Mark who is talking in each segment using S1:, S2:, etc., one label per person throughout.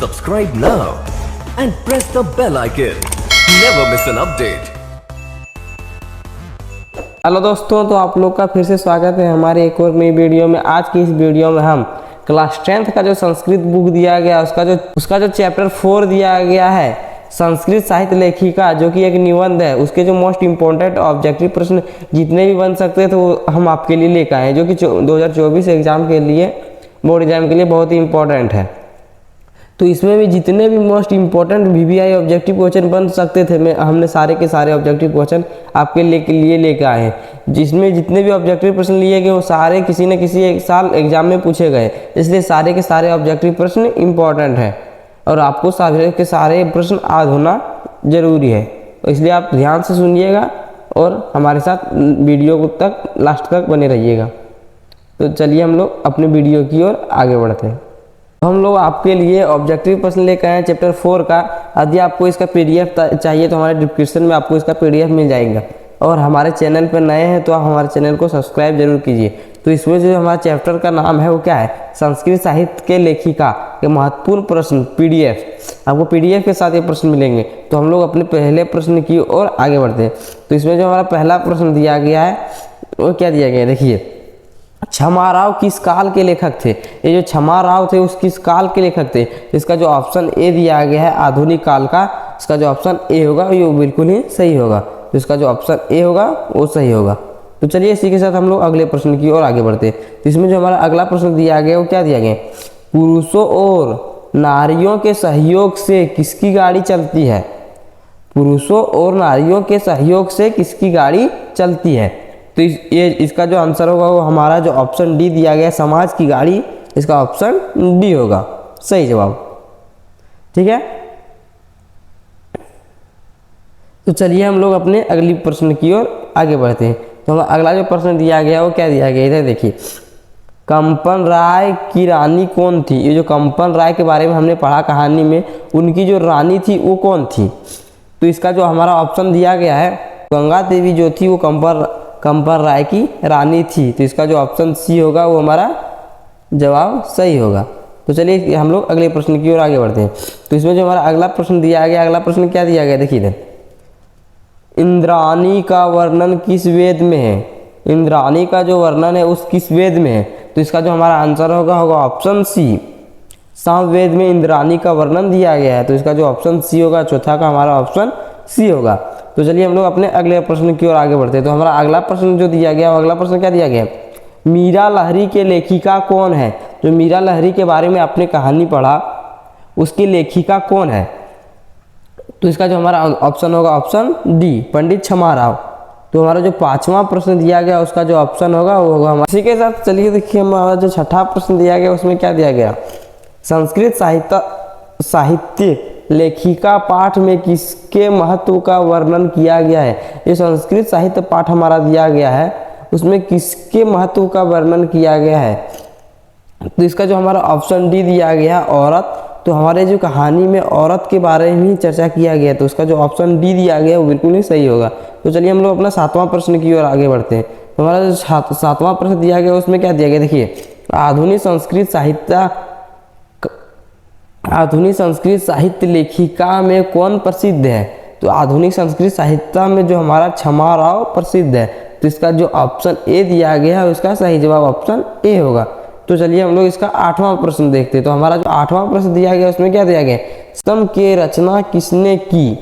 S1: Subscribe now and press the bell icon. Never miss an update.
S2: Hello दोस्तों, तो आप लोग का फिर से स्वागत है हमारे एक और नई वीडियो में। आज की इस वीडियो में हम क्लास 10th का जो संस्कृत बुक दिया गया उसका जो चैप्टर 4 दिया गया है संस्कृत साहित्य लेखिका, जो कि एक निबंध है, उसके जो मोस्ट इंपॉर्टेंट ऑब्जेक्टिव प्रश्न जितने भी बन सकते थे तो वो हम आपके लिए लेकर आए हैं, जो कि 2024 एग्जाम के लिए, बोर्ड एग्जाम के लिए बहुत ही इंपॉर्टेंट है। तो इसमें भी जितने भी most important VVI objective question बन सकते थे हमने सारे के सारे ऑब्जेक्टिव क्वेश्चन आपके लिए लेकर आए हैं। जिसमें जितने भी ऑब्जेक्टिव प्रश्न लिए गए वो सारे किसी न किसी एक साल एग्जाम में पूछे गए, इसलिए सारे के सारे ऑब्जेक्टिव प्रश्न इंपॉर्टेंट है और आपको सारे के सारे प्रश्न याद होना जरूरी है। तो इसलिए आप ध्यान से सुनिएगा और हमारे साथ वीडियो को तक लास्ट तक बने रहिएगा। तो चलिए हम लोग अपने वीडियो की ओर आगे बढ़ते हैं। हम लोग आपके लिए ऑब्जेक्टिव प्रश्न लेकर आए हैं चैप्टर 4 का। यदि आपको इसका पीडीएफ चाहिए तो हमारे डिस्क्रिप्शन में आपको इसका पीडीएफ मिल जाएगा। और हमारे चैनल पर नए हैं तो आप हमारे चैनल को सब्सक्राइब जरूर कीजिए। तो इसमें जो हमारा चैप्टर का नाम है वो क्या है, संस्कृत साहित्य के लेखिका के महत्वपूर्ण प्रश्न पीडीएफ। आपको पीडीएफ के साथ ये प्रश्न मिलेंगे। तो हम लोग अपने पहले प्रश्न की ओर आगे बढ़ते हैं। तो इसमें जो हमारा पहला प्रश्न दिया गया है वो क्या दिया गया है, देखिए। छमाराव किस काल के लेखक थे? ये जो छमाराव थे उस किस काल के लेखक थे? इसका जो ऑप्शन ए दिया गया है आधुनिक काल का, इसका जो ऑप्शन ए होगा ये बिल्कुल ही सही होगा। तो इसका जो ऑप्शन ए होगा वो सही होगा। तो चलिए इसी के साथ हम लोग अगले प्रश्न की ओर आगे बढ़ते हैं। तो इसमें जो हमारा अगला प्रश्न दिया गया वो क्या दिया गया, पुरुषों और नारियों के सहयोग से किसकी गाड़ी चलती है? पुरुषों और नारियों के सहयोग से किसकी गाड़ी चलती है? तो इसका जो आंसर होगा वो हमारा जो ऑप्शन डी दिया गया समाज की गाड़ी, इसका ऑप्शन डी होगा सही जवाब। ठीक है, तो चलिए हम लोग अपने अगली प्रश्न की ओर आगे बढ़ते हैं। तो अगला जो प्रश्न दिया गया वो क्या दिया गया, इधर देखिए। कंपन राय की रानी कौन थी? ये जो कंपन राय के बारे में हमने पढ़ा कहानी में, उनकी जो रानी थी वो कौन थी? तो इसका जो हमारा ऑप्शन दिया गया है गंगा देवी जो थी वो कंपन राय की रानी थी। तो इसका जो ऑप्शन सी होगा वो हमारा जवाब सही होगा। तो चलिए हम लोग अगले प्रश्न की ओर आगे बढ़ते हैं। तो इसमें जो हमारा अगला प्रश्न दिया गया, अगला प्रश्न क्या दिया गया, देखिए इधर। इंद्राणी का वर्णन किस वेद में है? इंद्राणी का जो वर्णन है उस किस वेद में है? तो इसका जो हमारा आंसर होगा ऑप्शन सी। सामवेद में इंद्राणी का वर्णन दिया गया है। तो इसका जो ऑप्शन सी होगा, चौथा का हमारा ऑप्शन सी होगा। तो चलिए हम लोग अपने अगले प्रश्न की ओर आगे बढ़ते हैं। तो हमारा अगला प्रश्न जो दिया गया, अगला प्रश्न क्या दिया गया, मीरा लहरी के लेखिका कौन है? जो मीरा लहरी के बारे में आपने कहानी पढ़ा उसकी लेखिका कौन है? तो इसका जो हमारा ऑप्शन होगा ऑप्शन डी, पंडित छमाराव। तो हमारा जो पांचवा प्रश्न दिया गया उसका जो ऑप्शन होगा वो होगा हमारा। इसी के साथ चलिए देखिए हमारा जो छठा प्रश्न दिया गया उसमें क्या दिया गया, संस्कृत साहित्य लेखिका पाठ में किसके महत्व का वर्णन किया गया है? ये संस्कृत साहित्य पाठ हमारा दिया गया है उसमें किसके महत्व का वर्णन किया गया है? तो इसका जो हमारा ऑप्शन डी दिया गया औरत। तो हमारे जो कहानी में औरत के बारे में ही चर्चा किया गया, तो उसका जो ऑप्शन डी दिया गया वो बिल्कुल ही सही होगा। तो चलिए हम लोग अपना सातवां प्रश्न की ओर आगे बढ़ते हैं। तो हमारा जो सातवां प्रश्न दिया गया उसमें क्या दिया गया, देखिए। आधुनिक संस्कृत साहित्य लेखिका में कौन प्रसिद्ध है? तो आधुनिक संस्कृत साहित्य में जो हमारा छमाराव प्रसिद्ध है। तो इसका जो ऑप्शन ए दिया गया है उसका सही जवाब ऑप्शन ए होगा। तो चलिए हम लोग इसका आठवां प्रश्न देखते हैं। तो हमारा जो आठवां प्रश्न दिया गया उसमें क्या दिया गया, सम के रचना किसने की?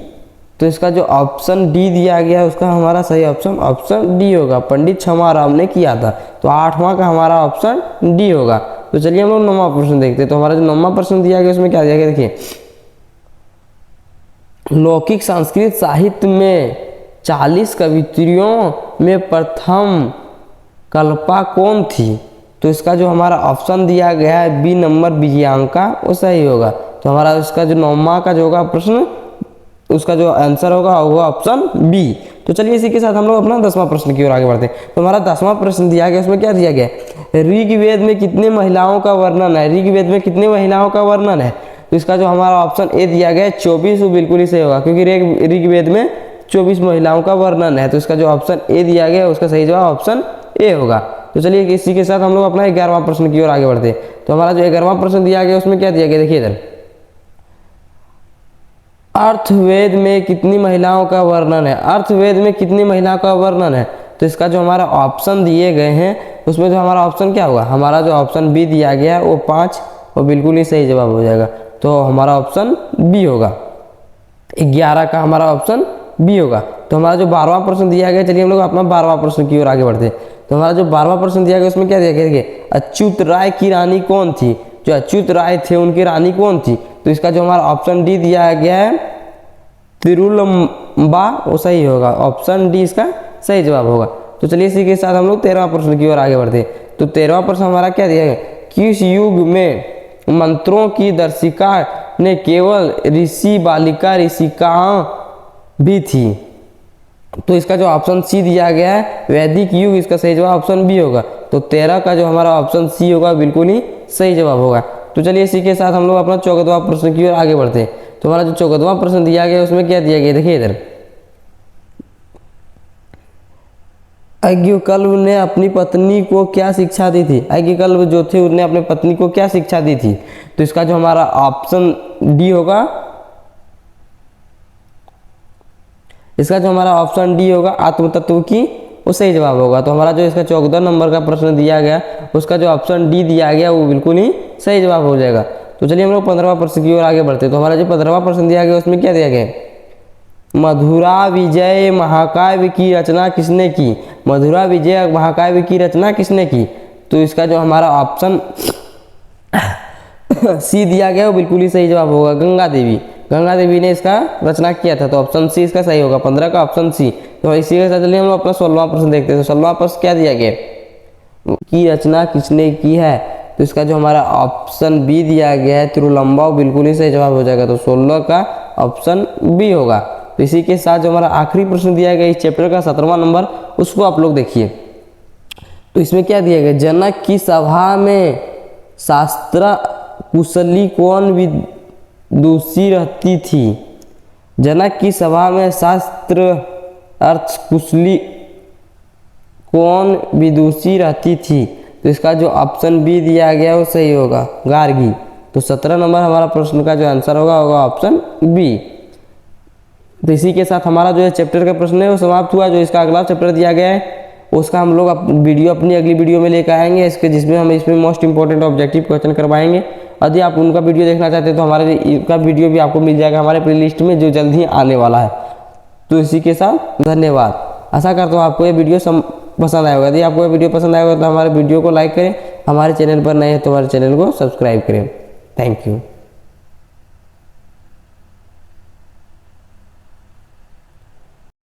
S2: तो इसका जो ऑप्शन डी दिया गया उसका हमारा सही ऑप्शन ऑप्शन डी होगा, पंडित छमाराव ने किया था। तो आठवां का हमारा ऑप्शन डी होगा। तो चलिए हम लोग नौवां प्रश्न देखते हैं। तो हमारा जो नौवां प्रश्न दिया गया उसमें क्या दिया गया, देखिए। लौकिक संस्कृत साहित्य में 40 कवित्रियों में प्रथम कल्पा कौन थी? तो इसका जो हमारा ऑप्शन दिया गया है बी नंबर विजयांका वो सही होगा। तो हमारा इसका जो नौवां का जो होगा प्रश्न उसका जो आंसर होगा ऑप्शन बी। तो चलिए इसी के साथ हम लोग अपना 10वां प्रश्न की ओर आगे बढ़ते हैं। तो हमारा 10वां प्रश्न दिया गया उसमें क्या दिया गया, ऋग्वेद में कितने महिलाओं का वर्णन है? ऋग्वेद में कितने महिलाओं का वर्णन है? तो इसका जो हमारा ऑप्शन ए दिया गया है 24, वो बिल्कुल ही सही होगा क्योंकि ऋग्वेद में 24 महिलाओं का वर्णन है। तो इसका जो ऑप्शन ए दिया गया उसका सही जवाब ऑप्शन ए होगा। तो चलिए इसी के साथ हम लोग अपना 11वां प्रश्न की ओर आगे बढ़ते हैं। तो हमारा जो 11वां प्रश्न दिया गया उसमें क्या दिया गया, देखिए इधर। अर्थवेद में कितनी महिलाओं का वर्णन है? अर्थवेद में कितनी महिलाओं का वर्णन है? तो इसका जो हमारा ऑप्शन दिए गए हैं उसमें जो हमारा ऑप्शन क्या होगा? हमारा जो ऑप्शन बी दिया गया है वो 5 और बिल्कुल ही सही जवाब हो जाएगा। तो हमारा ऑप्शन बी होगा। 11 का हमारा ऑप्शन बी होगा। तो हमारा जो 12वां प्रश्न दिया गया, चलिए हम लोग अपना 12वां प्रश्न की ओर आगे बढ़ते हैं। तो हमारा जो 12वां प्रश्न दिया गया उसमें क्या दिया गया? देखिए, अच्युत राय की रानी कौन थी? जो अच्युत राय थे उनकी रानी कौन थी? तो इसका जो हमारा ऑप्शन डी दिया गया है तिरुलंबा, वो सही होगा। ऑप्शन डी इसका सही जवाब होगा। तो चलिए इसी के साथ हम लोग 13वां प्रश्न की ओर आगे बढ़ते हैं। तो 13वां प्रश्न हमारा क्या दिया गया? किस युग में मंत्रों की दर्शिका ने केवल ऋषि बालिका ऋषिकाओं भी थी? तो इसका जो ऑप्शन सी दिया गया है वैदिक युग, इसका सही जवाब ऑप्शन बी होगा। तो 13 का जो हमारा ऑप्शन सी होगा बिल्कुल ही सही जवाब होगा। तो चलिए इसी के साथ हम लोग अपना 14वां प्रश्न की ओर आगे बढ़ते हैं। तो हमारा जो 14वां प्रश्न दिया गया उसमें क्या दिया गया? देखिए इधर, अज्ञकल्प ने अपनी पत्नी को क्या शिक्षा दी थी? अज्ञकल्प जो थे उन्होंने अपनी पत्नी को क्या शिक्षा दी थी? तो इसका जो हमारा ऑप्शन डी होगा, इसका जो हमारा ऑप्शन डी होगा आत्म तत्व की, वो सही जवाब होगा। तो हमारा जो इसका 14 नंबर का प्रश्न दिया गया उसका जो ऑप्शन डी दिया गया वो बिल्कुल ही सही जवाब हो जाएगा। तो चलिए हम लोग 15वां प्रश्न की ओर आगे बढ़ते हैं। तो हमारा जो 15वां प्रश्न दिया गया उसमें क्या दिया गया? मधुरा विजय महाकाव्य की रचना किसने की? मधुरा विजय महाकाव्य की रचना किसने की? तो इसका जो हमारा ऑप्शन सी दिया गया वो बिल्कुल ही सही जवाब होगा, गंगा देवी। गंगा देवी ने इसका रचना किया था। तो ऑप्शन सी इसका सही होगा, 15 का ऑप्शन सी। तो इसी के साथ चलिए हम अपना 16वां प्रश्न देखते हैं। तो 16वां प्रश्न क्या दिया गया? की रचना किसने की है? तो इसका जो हमारा ऑप्शन बी दिया गया है तिरुलंबा, बिल्कुल ही सही जवाब हो जाएगा। तो 16 का ऑप्शन बी होगा। तो इसी के साथ जो हमारा आखिरी प्रश्न दिया गया इस चैप्टर का 17वां नंबर, उसको आप लोग देखिए। तो इसमें क्या दिया गया? जनक की सभा में शास्त्र कुशली कौन विदुषी रहती थी? जनक की सभा में शास्त्र अर्थ कुशली कौन विदुषी रहती थी? तो इसका जो ऑप्शन बी दिया गया वो सही होगा, गार्गी। तो 17 नंबर हमारा प्रश्न का जो आंसर होगा ऑप्शन बी। तो इसी के साथ हमारा जो चैप्टर का प्रश्न है वो समाप्त हुआ। जो इसका अगला चैप्टर दिया गया है उसका हम लोग अपनी अगली वीडियो में लेकर आएंगे, जिसमें हम इसमें मोस्ट इंपॉर्टेंट ऑब्जेक्टिव क्वेश्चन करवाएंगे। यदि आप उनका वीडियो देखना चाहते हैं तो हमारे का वीडियो भी आपको मिल जाएगा हमारे प्लेलिस्ट में, जो जल्द ही आने वाला है। तो इसी के साथ धन्यवाद। आशा करता हूँ आपको ये वीडियो पसंद आएगा। यदि आपको ये वीडियो पसंद आएगा तो हमारे वीडियो को लाइक करें, हमारे चैनल पर नए हैं तो हमारे चैनल को सब्सक्राइब करें। Thank you.